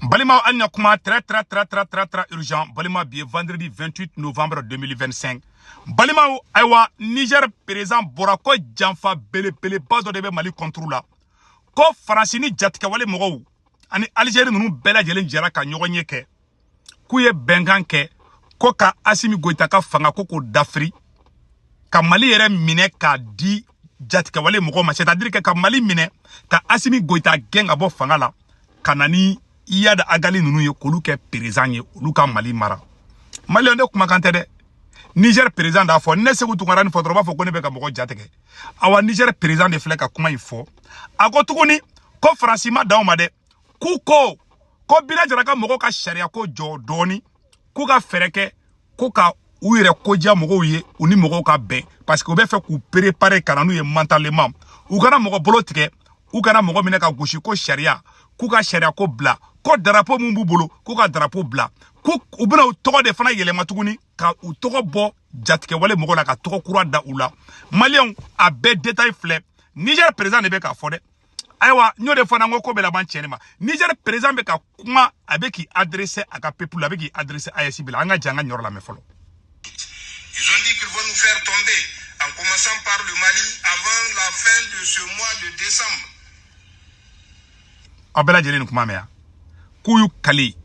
Balima anya kuma très urgent. Balima bi vendredi 28 novembre 2025. Balima aywa Niger président Borako Janfa bele bazo de Mali contrôle la. Ko Francini jatika wale mogo ani Algérie nunu bela jelen jara ka nyogonye ke. Kuye bengan ke ko ka Assimi Goïta ka fanga koko d'Afri ka Mali yere mine ka di jatika wale mogo ma, c'est-à-dire que ka Mali mine ka Assimi Goïta gen abo fanga la kanani iya da agali nunu ye kolu ke président ye olu ka Mali mara. Mali onde kuma kante de Niger président da fo ne se ku tungara ni fo droba fo ko ne be ka mogo jatike. Awa Niger président de fleka kuma ifo ago tuguni ko Francima dauma de kuko ko bina jaraka mogo ka sharia ko jo doni ku ka fereke ko ka uyere ko ja mogo ye uni mogo ka be parce que o be fe ku préparer kananu ye mentalement u kana mogo bolotike u kana mogo mine ka gushi ko sharia ku ka sharia ko bla ko drapeau mumbu bolo ku ka drapeau bla ku u bina u togo de fana yelema tuguni ka u togo bo jatike wale mogo la ka togo kura da ula Malien a be détail flip Niger président ne be ka fode aywa nyo de fana ngoko be la ban chenema Niger président be ka kuma abeki adresser à ka peuple abeki adresser à AEC bila anga janga nyor la me folo. Ils ont dit qu'ils vont nous faire tomber en commençant par le Mali avant la fin de ce mois de décembre. Abela jeli kuma mea kuyu kali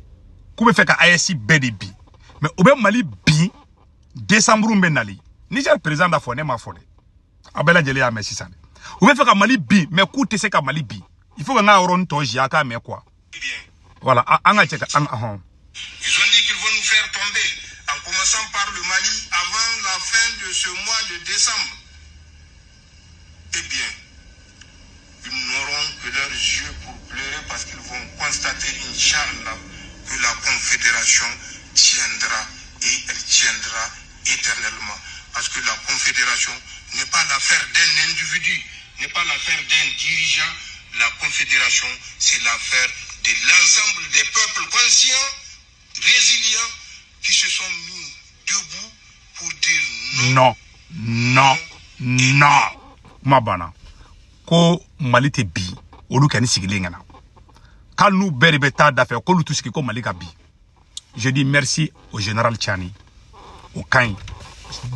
kube feka AEC BDB mais obe Mali bi décembre mbe nali Niger président da fone ma fode abela jeli a merci ça. Vous pouvez faire Mali bi, mais coûte c'est qu'à Mali bi. Il faut que on toji aka mais quoi. Voilà, anga cheka Ils ont dit qu'ils vont nous faire tomber en commençant par le Mali avant la fin de ce mois de décembre. Eh bien, ils n'auront que leurs yeux pour pleurer parce qu'ils vont constater, Inch'Allah, que la Confédération tiendra et elle tiendra éternellement. Parce que la Confédération n'est pas l'affaire d'un individu, n'est pas l'affaire d'un dirigeant. La Confédération, c'est l'affaire de l'ensemble des peuples conscients, résilients, qui se sont mis debout pour dire non. Non. Mabana. Ko Malite bi, olu kani sigilengana. Quand nous berbeta d'affaires, ko lutu siki ko Malika bi. Je dis merci au général Tchani, au Kain.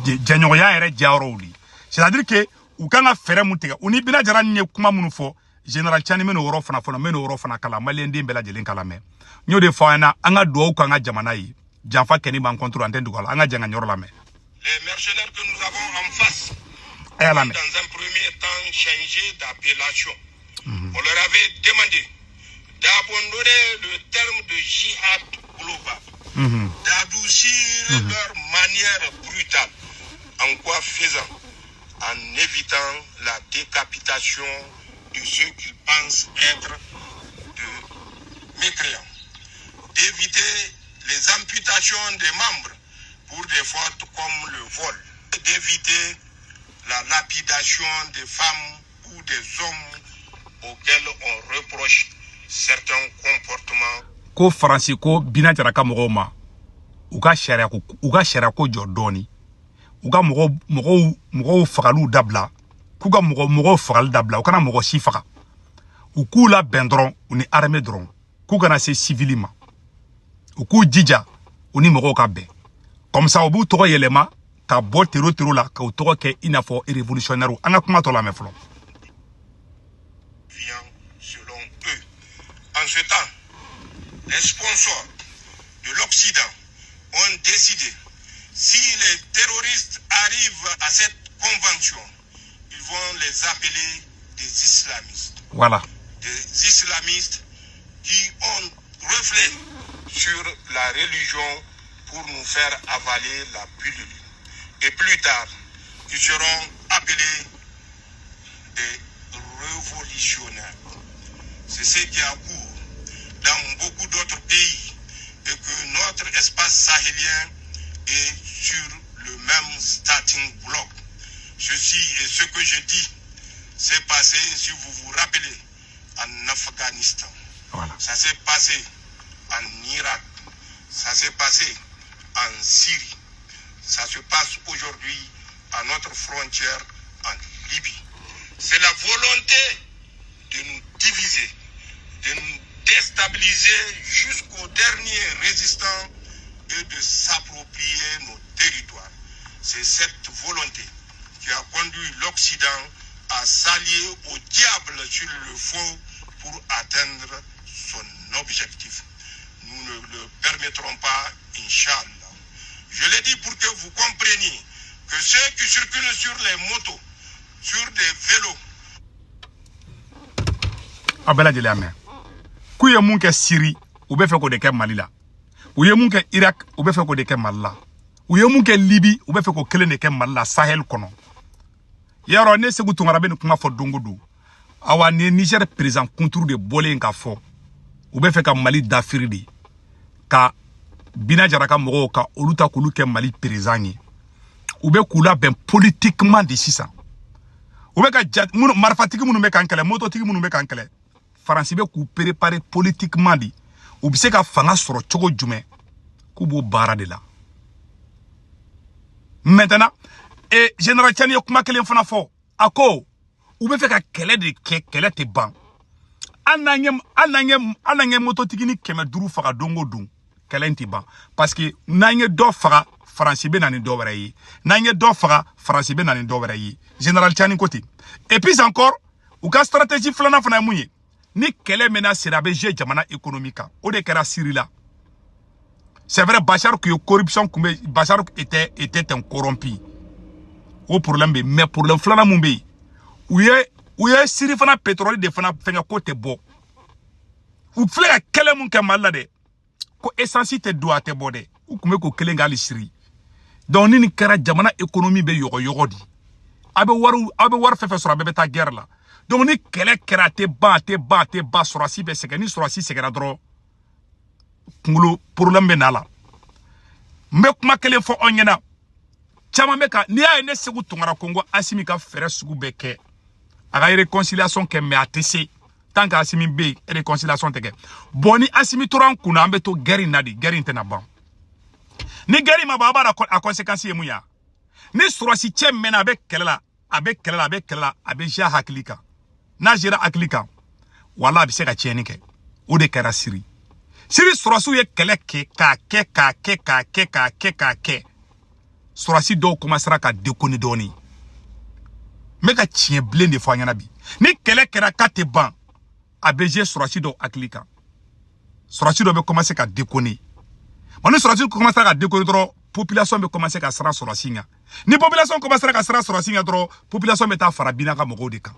Djanyoya ere diarouli. C'est-à-dire que ou kanga fere mutega uni bina jara nye kuma munu fo général Tchani meno woro fana kala malien de mbela jelen kala me nyo de fo na anga do kanga jamana yi janfa keni ban contre antenne dugola anga janga nyoro la me les mercenaires que nous avons en face dans un premier temps changé d'appellation. On leur avait demandé d'abandonner le terme de jihad global, d'adoucir leur manière brutale. En quoi faisant? En évitant la décapitation de ceux qu'ils pensent être de mécréants, d'éviter les amputations des membres pour des fautes comme le vol, d'éviter la lapidation des femmes ou des hommes auxquels on reproche certains comportements. Ko Francisco binatara ka mogoma uga sharia ko jordoni uga mogo fagalu dabla kuga mogo fagal dabla ukana mogo si faga ukula bendron uni armée dron kuga na se civilima uku djija uni mogo ka be comme ça obu to yelema ka bo tero la ka to ke inafo révolutionnaire anga kuma to la me flo selon eux. En ce temps, les sponsors de l'Occident ont décidé, si les terroristes arrivent à cette convention, ils vont les appeler des islamistes. Voilà. Des islamistes qui ont reflet sur la religion pour nous faire avaler la pilule. Et plus tard, ils seront appelés des révolutionnaires. C'est ce qui a cours dans beaucoup d'autres pays et que notre espace sahélien est sur le même starting block. Ceci est ce que je dis, c'est passé, si vous vous rappelez, en Afghanistan. Voilà. Ça s'est passé en Irak. Ça s'est passé en Syrie. Ça se passe aujourd'hui à notre frontière en Libye. C'est la volonté de nous diviser, de nous déstabiliser jusqu'au dernier résistant et de s'approprier nos territoires. C'est cette volonté qui a conduit l'Occident à s'allier au diable sur le faux pour atteindre son objectif. Nous ne le permettrons pas, Inch'Allah. Je l'ai dit pour que vous compreniez que ceux qui circulent sur les motos, sur des vélos. Abela de la main. Kouye mounke Syrie, ou be feko de ke Mali la. Ou ye mounke Irak, ou be feko de ke Mali la. Ou ye mounke Libye, ou be feko kele de ke Mali la, Sahel kono. Yaro ne se goutou ngarabe nou kuma fo dongoudou. Awa ne Niger président contre de bolé nka fo. Ou be feka Mali dafiridi. Ka Bina Jaraka moro ka oluta koulou ke Mali président. Ou be koula ben politiquement de 600. Ou be ka marfatiki mounou me kankele, mototiki mounou me kankele. Faransi be kou préparer politiquement di. Ou be se ka fanga soro chogo djume. Kou bo bara de la. Maintenant, et général Tiani kuma kelen fana fo. Ako, ou be fe ka kele de kele te ban. Ananye mototiki ni keme duru faga dongo dun. Kele nti ban. Parce que nanye do faga Faransi be nani do wera yi. Nanye do faga Faransi be nani do wera yi. Général Tiani côté. Et puis encore, ou ka stratégie flana fana mouye. Ni kele mena serabe jamana économique. O de kera Syrie là. C'est vrai, Bachar que corruption, Bachar était un corrompu. Au problème, mais pour le flana mumbe. Où est Syrie fana pétrole de fana fenga côté bo. Ou flega kele mun ke malade. Ko essence te doit te bode. Ou kume ko kele ngali Syrie. Donc ni kera jamana économie be yogo di. Abe war fefe sura bebe ta guerre là. Donc ni kele kera te ba sura si be seke ni sura si sekera dro. Kungulu problème be nala. Mbe kuma kele fo onyena. Chama meka ni ay ne segu tungara Congo Assimi ka fere sugu beke. Aga réconciliation ke me atese. Tant que Assimi be réconciliation teke. Boni Assimi toran kuna ambe to guerre nadi, guerre intena ban. Ni guerre ma baba a conséquence yemuya. Ni sura si tche mena avec kelela, abe ja haklika. Na jira haklika. Wala bi se ka tieni ke. O de kera Syrie. Syrie surasu ye kele ke surasi do commencera ka déconner doni. Mais ka tien blé de fois bi. Ni kele kera kate ban ABG surasi do aklika. Surasi do be commencer ka déconner. Manu surasi commencera ka déconner trop population be commencer ka sera surasi nga. Ni population commencera ka sera surasi nga trop population be ta farabina ka mogo de kan.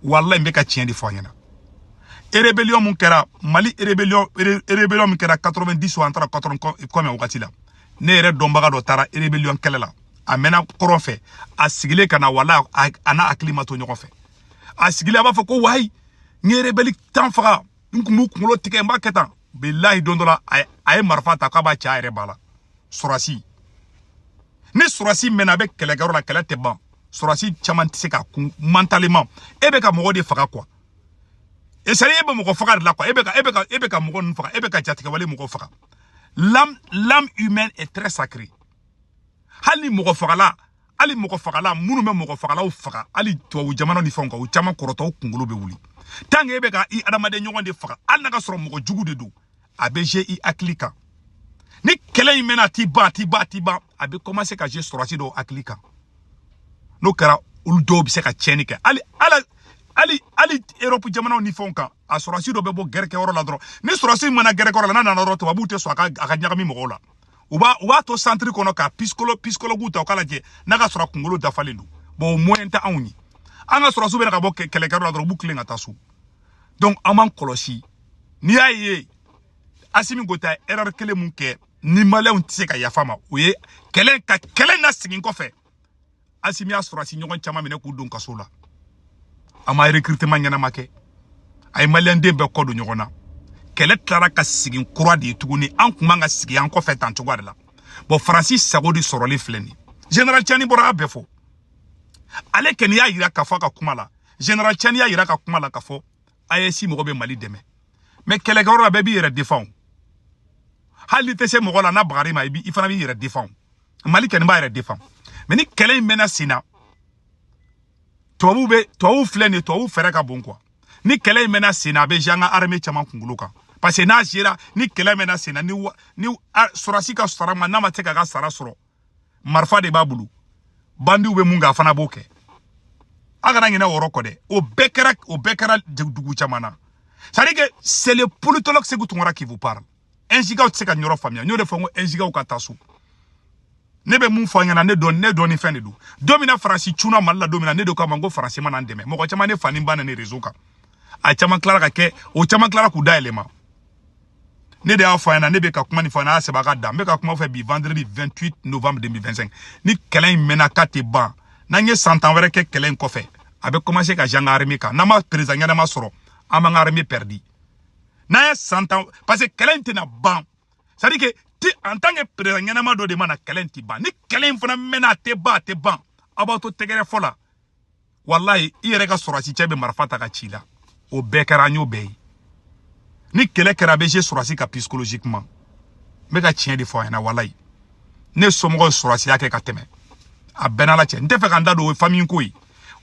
Wallahi me ka tien de fois nyana. Et rébellion mon kera Mali rébellion mon kera 90 ou entre 80 comme wakati la ne re dombaga do tara rébellion kelela amena koron fe asigile kana wala ana aklimato nyoko fe asigile ba fa ko way nge rebelli tan faga nkumu kulo tike mbaketa billahi dondola ay marfata ka ba cha ere bala surasi ni surasi mena be kele garo la kele te ban surasi chaman tiseka mentalement ebe ka mogo de faga quoi. Et ça y est, mon frère là quoi. Ebeka mon frère, ebeka jatika wale mon frère. L'âme humaine est très sacrée. Ali mon frère là, munu me mon frère là ou frère. Ali toi ou jamano ni fonga ou chama koroto ou kungolo be wuli. Tang ebeka I adamade nyongo de frère. Al naga soro mon jugu de do. ABG I aklika. Ni kele imena tiba abe commencer ka je sorati do aklika. No kara ul do bi se ka chenike. Ali Europe jamana ni fonka a sorasi do bebo gerke oro la dro ni sorasi mana gerke oro la na ro to babute so aka nyagami mogola uba to centre kono ka psychologue ta kala je naga sora kungolo da falendu bo moyenta awni anga sorasu be na bo kele kero la dro bukle ngata su. Donc aman kolosi ni aye Assimi gota erreur kele munke ni male on tise ka yafama oye kele na sigin ko fe Assimi a sorasi nyogon chama mene ku don kasola ama recrutement nyana make ay malen dembe ko do nyogona kele clara ka sigin croix de tuguni an kuma nga sigi an ko fait tant tugwa la bo Francis Sagodi soroli fleni General Tiani bora befo ale ken ya yira ka fa ka kuma la General Tiani ya yira ka kuma la ka fo ayesi mo be Mali deme mais kele garo la bebi yere défend hali tese mo la na bagari ma bi ifana bi yere défend Mali ken ba yere défend mais ni kele menace na Toi ou flène, toi ou faire ka bon quoi. ni kɛlɛ mena sena be janga armée caman kunkolo kan parce que n'a jira ni kɛlɛ mena sena ni sorasi ka sarama n'a ma te ka sara sɔrɔ marfa de b'a bolo bandiw be mun ga fana b'o kɛ a kana ɲinɛ wɔrɔ kɔ dɛ o bɛɛ kɛra dugu caman na c'est-à-dire que c'est le politologue Sékou Tounkara qui vous parle injigaw tɛ se ka ɲɔrɔ faamuya n y'o de fɔ ko injigaw ka taa so ne be mun fɔ ɲɛna ne dɔn ni fɛn de don don min na faransi cunna mali la don min na ne de k'a ma ko faransi ma na n dɛmɛ mɔgɔ caman ne fani ba na ne réseau kan a caman tilara ka kɛ o caman tilara k'u da yɛlɛma ne de y'a fɔ ɲɛna ne be ka kuma ni fɔ ɲɛna a sɛbɛ a ka da n be ka kuma fɛ bi vendredi 28 novembre 2025 ni kɛlɛ in mɛnna k'a tɛ ban n'an ye san 10 wɛrɛ kɛ kɛlɛ in kɔfɛ a bɛ commencer ka janga armée kan n'an ma président ɲɛnama sɔrɔ an b'an ka armée perdu n'an ye san 10 parce que kɛlɛ in tɛna ban c'est à dire que en tant que président ɲɛnama dɔ de mana kɛlɛ in tɛ ban ni kɛlɛ in fana mɛnna a tɛ ban a b'aw to tɛgɛrɛ fɔ la wallahi i yɛrɛ ka sɔrɔsi cɛ bɛ marifa ta ka ci la o bɛɛ kɛra an y'o bɛɛ ye ni kɛlɛ kɛra a bɛ jouer sɔrɔsi ka psychologiquement n bɛ ka tiɲɛ de fɔ a ɲɛna wallahi ne somɔgɔw ye sɔrɔsiya kɛ ka tɛmɛ a bɛɛ n'ala cɛ n tɛ fɛ ka n da don o ye famille ko ye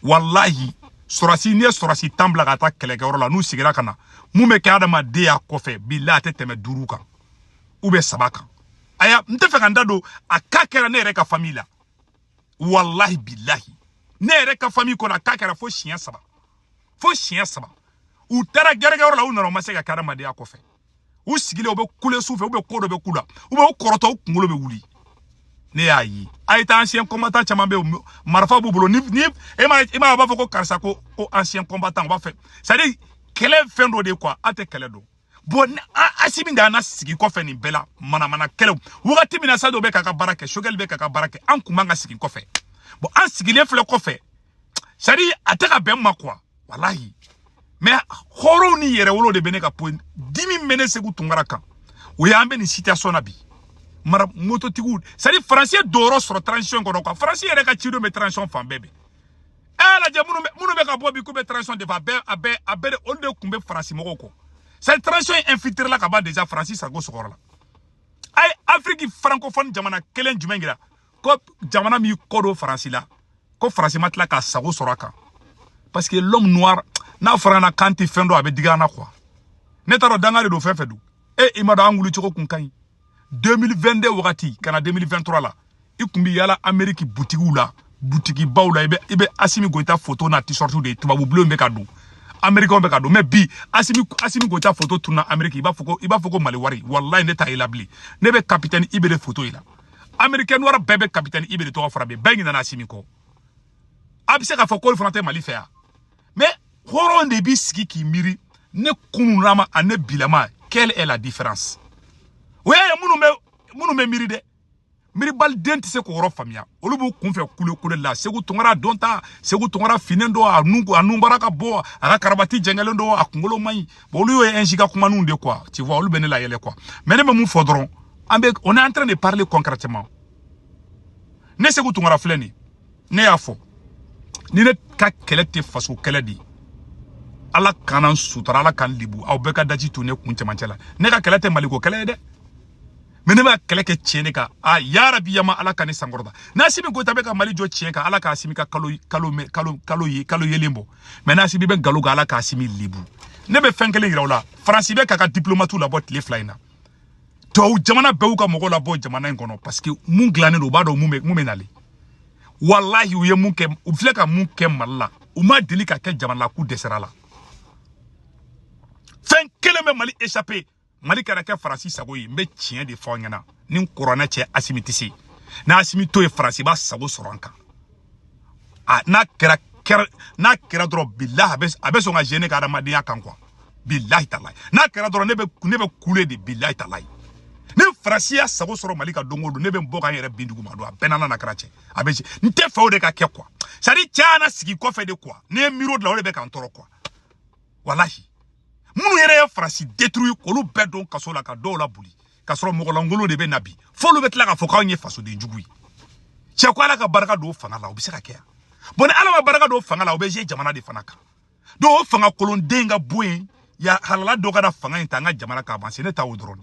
wallahi sɔrɔsi n'i ye sɔrɔsi 10 bila ka taa kɛlɛkɛyɔrɔ la n'u sigira ka na mun bɛ kɛ adamadenya kɔfɛ bilahi a tɛ tɛmɛ 5 kan ou bien 7 kan aya n tɛ fɛ ka n da don a ka kɛra ne yɛrɛ ka famille la wallahi bilahi ne yɛrɛ ka famille kɔnɔ a ka kɛra fo siɲɛ 3 u taara gɛrɛgɛyɔrɔ la u nana u ma se ka kɛ adamadenya kɔfɛ u sigilen u bɛ kule su fɛ u bɛ ko dɔ bɛ ku la u bɛ u kɔrɔtɔ u kunkolo bɛ wuli ne y'a ye a ye taa ancien combattant caman bɛ marifa b'u bolo ni e ma b'a fɔ ko karisa ko ancien combattant u b'a fɛ c'est à dire kɛlɛ fɛn dɔ de quoi a tɛ kɛlɛ dɔn bon Assimi da na sigi kɔfɛ nin bɛɛ la manamana kɛlɛw wagati min na Sado bɛ k'a ka baara kɛ Choguel bɛ k'a ka baara kɛ an kun man ka sigi kɔfɛ bon an sigilen filɛ kɔfɛ c'est à dire a tɛ ka bɛn ma quoi wallahi mais hɔrɔnw ni yɛrɛwolo de bɛ ne ka point dimi bɛ ne Sékou Tounkara kan o ye an bɛ nin situation na bi mara mototigiw c'est à dire faransi ye dɔyɔrɔ sɔrɔ transition kɔnɔ quoi faransi yɛrɛ ka cidenw bɛ transition fan bɛɛ bɛ lajɛ minnu bɛ ka bɔ bi k'u bɛ transition de fɛ a bɛɛ olu de tun bɛ faransi mɔgɔw kɔ cette transition infiltrée la ka ban déjà faransi sago sɔgɔra la a ye Afrique francophone jamana kelen jumɛn jira ko jamana min kɔ don faransi la ko faransi ma tila k'a sago sɔrɔ a kan parce que l'homme noir n'a fɔra na kan tɛ fɛn dɔ a bɛ digi an na quoi ne t'a dɔn danga de don fɛn fɛn don i ma dɔn an wuli cogo kun ka ɲi 2022 wagati kana 2023 la i kun bɛ yala Amérique boutigiw la butigi baw la i bɛ Assimi Goïta photo na t-shirt de tubabu bulon bɛ ka don Américain bɛ ka don mais bi Assimi Goïta photo tunna Amérique i b'a fɔ ko Mali wari wallahi ne t'a ye la bilen ne bɛ capitaine Ibere photo yi la Américain noir bɛɛ bɛ capitaine Ibere tɔgɔ fɔra bɛɛ ɲinana Assimi kɔ a bɛ se k'a fɔ k'olu fana tɛ Mali fɛ yan mais hɔrɔn de b'i sigi k'i miiri ne kununama ani bilama quelle est la différence o y'a ye minnu bɛ miiri dɛ miiribaliden tɛ se k'o yɔrɔ faamuya olu b'u kunfɛ kule la Sékou Tounkara dɔn ta Sékou Tounkara finen don a nun bara ka bɔ a ka karabati jɛngɛlen don a kunkolo man ɲi bon olu ye injiga kumaninw de quoi tu vois olu bɛ ne la yɛlɛ quoi mais ne bɛ mun fɔ dɔrɔn on est en train de parler concrètement ne Sékou Tounkara filɛ nin ne y'a fɔ ni ne ka kɛlɛ tɛ faso kɛlɛ de ala kana sutura ala kan libu aw bɛɛ ka daji to ne kun cɛmancɛ la ne ka kɛlɛ tɛ Maliko kɛlɛ ye dɛ mais ne b'a kɛlɛ kɛ tiɲɛ de kan ya rabi yama ala ka ne sankɔrɔta n'Assimi Goïta bɛ ka Mali jɔ tiɲɛ kan ala ka Assimi ka kalo yelen bɔ mais n'Assimi bɛ nkalon kan ala ka Assimi libu ne bɛ fɛn kelen yira o la faransi bɛ k'a ka diplomatiw labɔ tile 2 in na tubabu jamana bɛɛ y'u ka mɔgɔw labɔ jamana in kɔnɔ parce que mun dilannen don u b'a dɔn mun bɛ nalen wallahi u ye mun kɛ u filɛ ka mun kɛ Mali la u ma deli ka kɛ jamana la k'u dɛsɛra la fɛn kelen bɛ Mali échappé Mali kɛra kɛ faransi sago ye n bɛ tiɲɛ de fɔ ɲɛna ni n kɔrɔnɛ cɛ Assimi tɛ se n'a Assimi to ye faransi b'a sago sɔrɔ an kan n'a kɛra dɔrɔn bilahi a bɛ sɔn ka gêner ka adamadenya kan quoi bilahi talahi n'a kɛra dɔrɔn ne bɛ kule de bilahi talahi ne faransi y'a sago sɔrɔ Mali ka don o don ne bɛ bɔ ka n yɛrɛ bin dugu ma don a bɛɛ n'a kɛra cɛ a bɛ n tɛ fɛ o de ka kɛ quoi c'est à dire cɛ na sigi kɔfɛ de quoi ne ye miiri o de la o de bɛ k'an tɔɔrɔ quoi wallahi minnu yɛrɛ ye faransi détruire k'olu bɛɛ don kaso la ka dɔw la boli ka sɔrɔ mɔgɔlankolon de bɛ na bi f'olu bɛ tila k'a fɔ k'anw ye fasoden jugu ye cɛ ko ala ka barika don o fanga la o bɛ se ka kɛ yan bon ni ala ma barika don o fanga la o bɛ jouer jamana de fana kan donc o fanga kolonden ka bɔ yen ya halala dɔ ka na fanga in ta an ka jamana ka avancer ne ta o dɔrɔn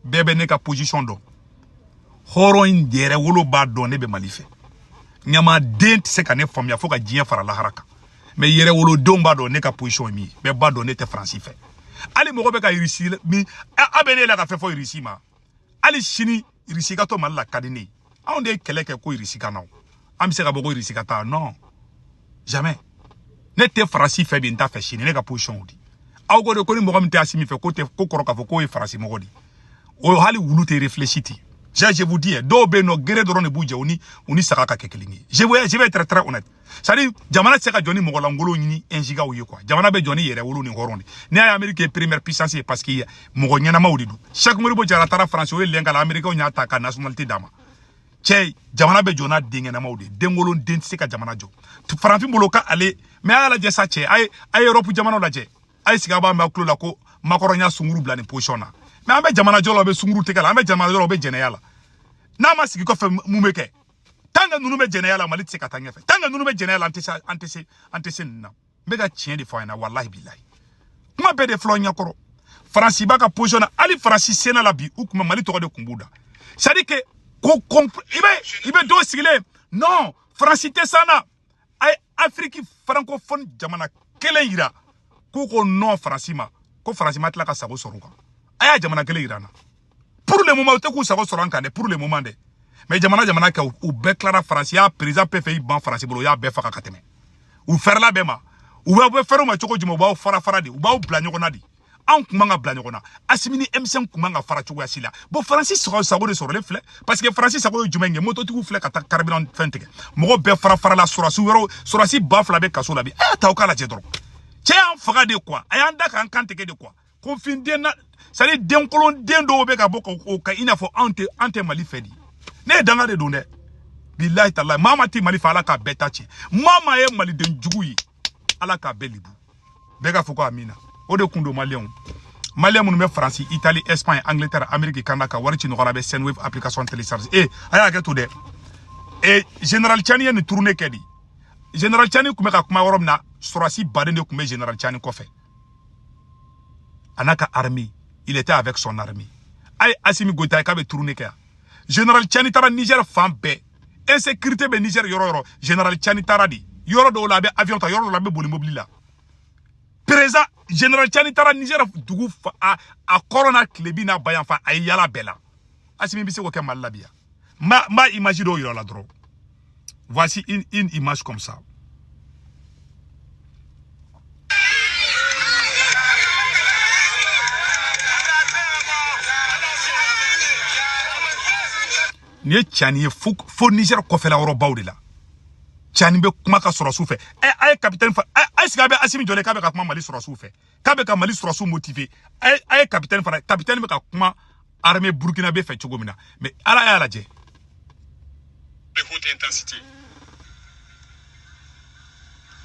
bɛɛ bɛ ne ka position dɔn hɔrɔn in yɛrɛ wolo b'a dɔn ne bɛ Mali fɛ ɲamaden tɛ se ka ne faamuya fo ka diɲɛ fara lahara kan mais yere wolo don ba do ne ka position mi be ba do ne te France fait ali mo ko be ka irisi mi abene la ka fe fo irisi ma ali shini irisi ka to mal la kadini on de kele ke ko irisi ka na am se ka bo ko irisi ka ta non jamais ne te France fait bien ta fait shini ne ka position di aw go de ko ni mo ko mi te asimi fait ko te ko koro ka fo ko e France mo go di o hali wulu te réfléchiti. Je vous dis, dobe no gere doron buje uni saka kekelingi. Je vais être très honnête. Ça dit, jamana seka joni mogola ngolo ni enjiga uye quoi. Jamana be joni yere wulu ni horondi. Ni Amérique première puissance parce que mogo nyana maudidu. Chaque moribo jara tara France o lenga la Amérique o nyata ka nationalité dama. Che jamana be jona dinga na maudi. Dengolo den seka jamana jo. Franfi moloka ale mais ala je sa che ay Europe jamana la je. Ay siga ba ma klo la ko makoronya sunguru blani position na. Mais ambe jamana jolo be sunguru tekala ambe jamana jolo be jeneyala na ma sigi ko fe mumeke tanga nunu be jeneyala mali tseka tanga fe tanga nunu be jeneyala antese na mega chien de fois na wallahi billahi kuma be de flo nyakoro France baka position ali France sena la bi ou kuma mali to de kumbuda ça dit que ibe do sigile non France te sana ay Afrique francophone jamana kelen ira ko non France ma ko France ma tla ka sabo soruka aya jamana kele irana pour le moment te ku sago soran kane pour le moment de mais jamana ka ou be clara France ya président PFI ban France bolo ya be faka kateme ou faire la bema ou be faire ma choko jimo ba fara di ou ba bla nyoko di an kuma nga bla nyoko na asimini M5 kuma nga fara choko asila bo France sago de sur les flèches parce que France sago jumenge moto tu flèche kata carburant fenteke mo be fara la surasi ba fla be kaso la bi ta o kala jedro che an faga de quoi ayanda kan kanteke de quoi confindé na ça dit den kolon den do be ka boko o ka ina fo ante mali fedi ne danga de donde billahi taala mama ti mali fala ka betachi mama e mali den juguyi ala ka belibu be ka foko amina o de kundo malien mun me France Italie Espagne Angleterre Amérique Canada wari ci no be Sendwave application télécharge aya ke to de General Chani ni tourner kedi General Chani kuma worom na sorasi badene kuma General Chani ko fe anaka armée il était avec son armée ay Assimi Goïta ka be tourner ka General Chani tara Niger fambe insécurité be Niger yoro General Chani tara di yoro do la be avion ta yoro la be boli mobile la présent General Chani tara Niger dugu a corona klebi na bayan fa ay yala bela Assimi bise ko ke malabia ma image do yoro la dro voici une image comme ça. Ni Chani fo Niger ko fela woro bawdila Chani be kuma ka soro soufe ay capitaine fa ay sigabe Assimi jole ka be ka kuma mali soro soufe ka be ka mali soro sou motivé ay capitaine be ka kuma armée Burkina be fe chogomina mais ala je de haute intensité.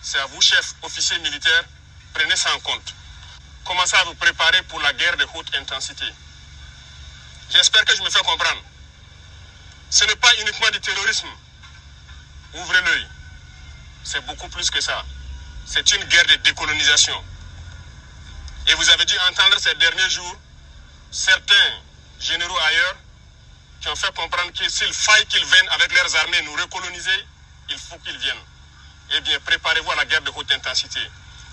C'est à vous, chefs, officiers militaires, prenez ça en compte. Commencez à vous préparer pour la guerre de haute intensité. J'espère que je me fais comprendre. Ce n'est pas uniquement du terrorisme. Ouvrez l'œil. C'est beaucoup plus que ça. C'est une guerre de décolonisation. Et vous avez dû entendre ces derniers jours certains généraux ailleurs qui ont fait comprendre que s'il faille qu'ils viennent avec leurs armées nous recoloniser, il faut qu'ils viennent. Eh bien, préparez-vous à la guerre de haute intensité.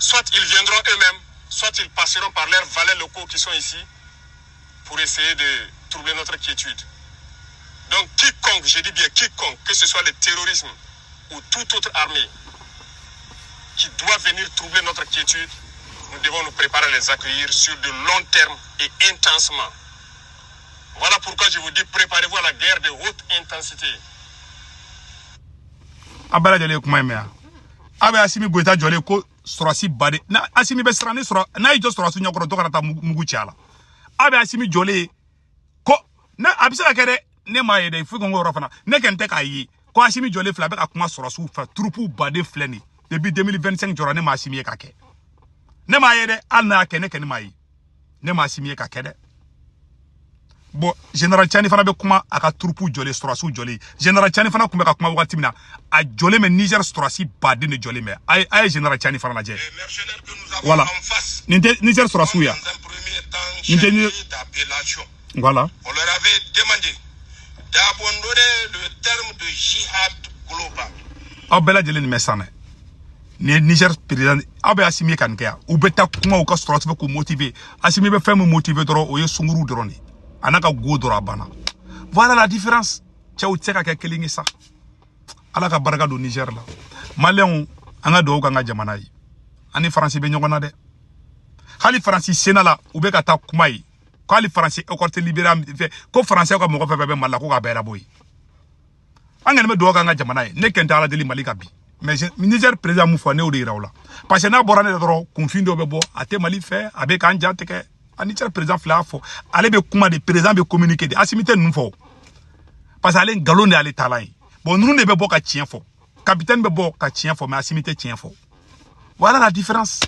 Soit ils viendront eux-mêmes, soit ils passeront par leurs valets locaux qui sont ici pour essayer de troubler notre quiétude. Donc quiconque, je dis bien quiconque, que ce soit le terrorisme ou toute autre armée qui doit venir troubler notre quiétude, nous devons nous préparer à les accueillir sur de long terme et intensement. Voilà pourquoi je vous dis, préparez-vous à la guerre de haute intensité. Abala jale kuma mea abe Assimi Goïta jole ko sorasi bade na Assimi be strane soro na ijo sorasu nyakoro to karata mugu chala abe Assimi jole ko na abisa kere ne ma yede fu gongo rofana ne kente ka yi ko Assimi jole fla be ka kuma sorasu fa troupe bade fleni depuis 2025 jora ne ma Assimi ka ke ne ma yede al na ke ne ke ne ma yi ne ma Assimi ka ke de bon General Chani fana be kuma aka troupe jole sorasu jole General Chani fana kuma ka kuma wakati mina a jole me Niger sorasi bade ne jole me ay General Chani fana la je voilà Niger sorasu ya voilà on leur avait demandé d'abandonner le terme de jihad global. Abela jele ni mesane Niger président abe Assimi kan kaya ou beta kuma ou ka sorti ko motiver Assimi be fait me motiver doro o ye sunguru doro ni anaka go doro abana. Voilà la différence. Tchaou tseka ka kelingi sa. Ala ka baraka do Niger la. Malien anga do ka nga jamana yi. Ani français be nyongona de. Khali français senala ou be ka ta kuma yi. Khali français o korte libéral ko français ko mo ko fe be malla ko ka bera boy. Anga me do ka nga jamana yi ne kenta ala deli malika bi. Mais Niger président mou fane o de iraola. Parce que na borane doro confindo be bo ate mali fe abe kan jateke. Ani Niger président fla fo ale be kuma de président be communiquer de Assimité nous fo. Parce qu'elle est galon de aller talent. Bon, nous ne pouvons pas tiens fort. Capitaine ne peut pas tiens fort, mais Assimité tient fort. Voilà la différence.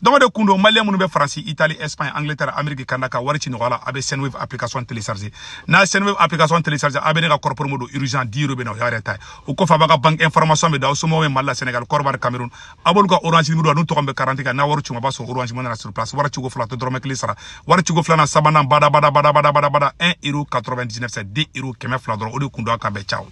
Donc, de Kundo, Malien, nous Français, Italie, Espagne, Angleterre, Amérique, Canada, Warchi, voilà, avec Senwave application téléchargée. Na Senwave application téléchargée, avec un corps mode urgent, 10 euros, ben, arrêtez. Au coffre, avec banque information, mais dans ce moment, Mala, Sénégal, Corbar, Cameroun, Abolga, Orange, nous nous tombons 40 ans, Nawaru, Mabasso, Orange, Monana sur place, Warchi, Flat, Dromek, Lissara, Warchi, Flana, Sabana, Bada, 1,99 €, c'est 10 €, Kemef, Fladron, Odu Kundo, Kabe, ciao.